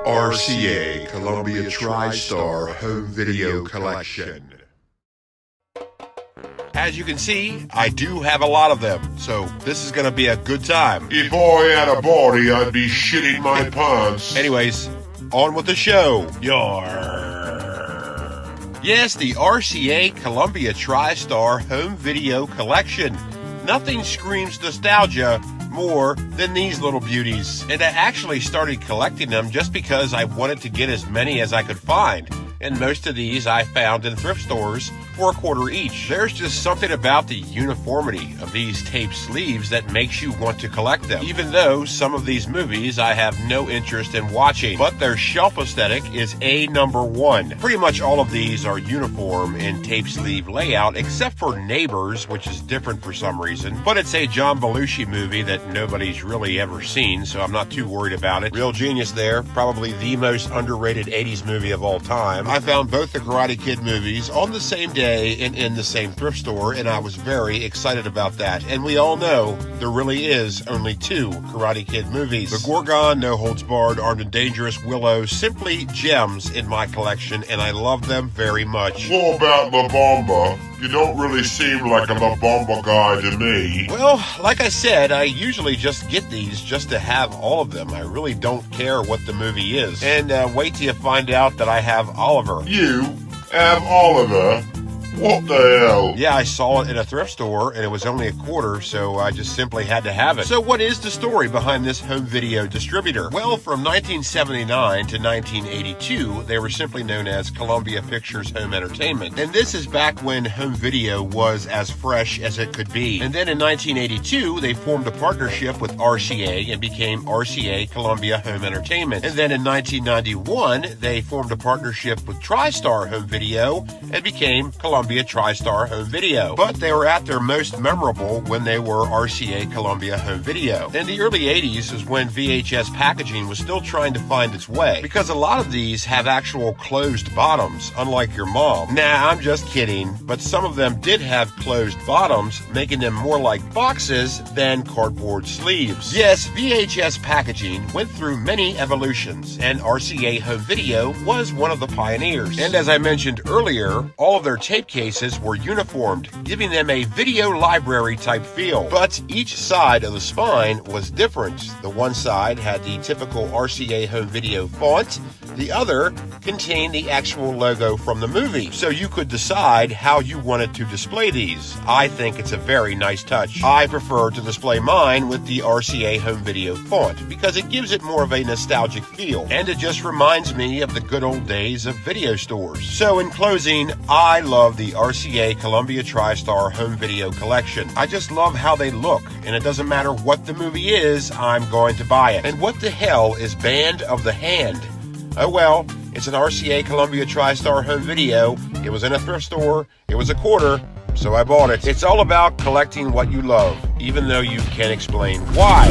RCA Columbia TriStar Home Video Collection. As you can see, I do have a lot of them, so this is going to be a good time. If I had a body, I'd be shitting my pants. Anyways, on with the show. Yes, the RCA Columbia TriStar Home Video Collection. Nothing screams nostalgia more than these little beauties. And I actually started collecting them just because I wanted to get as many as I could find. And most of these I found in thrift stores for $1 each. There's just something about the uniformity of these tape sleeves that makes you want to collect them. Even though some of these movies I have no interest in watching, but their shelf aesthetic is number one. Pretty much all of these are uniform in tape sleeve layout, except for Neighbors, which is different for some reason. But it's a John Belushi movie that nobody's really ever seen, so I'm not too worried about it. Real genius there. Probably the most underrated 80s movie of all time. I found both the Karate Kid movies on the same day and in the same thrift store, and I was very excited about that. And we all know there really is only 2 Karate Kid movies. The Gorgon, No Holds Barred, Armed and Dangerous, Willow, simply gems in my collection, and I love them very much. What about La Bamba? You don't really seem like a La Bamba guy to me. Well, like I said, I usually just get these just to have all of them. I really don't care what the movie is. And wait till you find out that I have Oliver. You have Oliver? What the hell? Yeah, I saw it in a thrift store, and it was only $1, so I just simply had to have it. So what is the story behind this home video distributor? Well, from 1979 to 1982, they were simply known as Columbia Pictures Home Entertainment. And this is back when home video was as fresh as it could be. And then in 1982, they formed a partnership with RCA and became RCA Columbia Home Entertainment. And then in 1991, they formed a partnership with TriStar Home Video and became Columbia TriStar Home Video. But they were at their most memorable when they were RCA Columbia Home Video. In the early 80s is when VHS packaging was still trying to find its way, because a lot of these have actual closed bottoms, unlike your mom. Nah, I'm just kidding, but some of them did have closed bottoms, making them more like boxes than cardboard sleeves. Yes, VHS packaging went through many evolutions, and RCA Home Video was one of the pioneers. And as I mentioned earlier, all of their tape cases were uniformed, giving them a video library type feel. But each side of the spine was different. The one side had the typical RCA Home Video font, the other contained the actual logo from the movie. So you could decide how you wanted to display these. I think it's a very nice touch. I prefer to display mine with the RCA Home Video font because it gives it more of a nostalgic feel, and it just reminds me of the good old days of video stores. So in closing, I love the RCA Columbia TriStar Home Video Collection. I just love how they look, and it doesn't matter what the movie is, I'm going to buy it. And what the hell is Band of the Hand? Oh well, it's an RCA Columbia TriStar Home Video. It was in a thrift store. It was $1, so I bought it. It's all about collecting what you love, even though you can't explain why.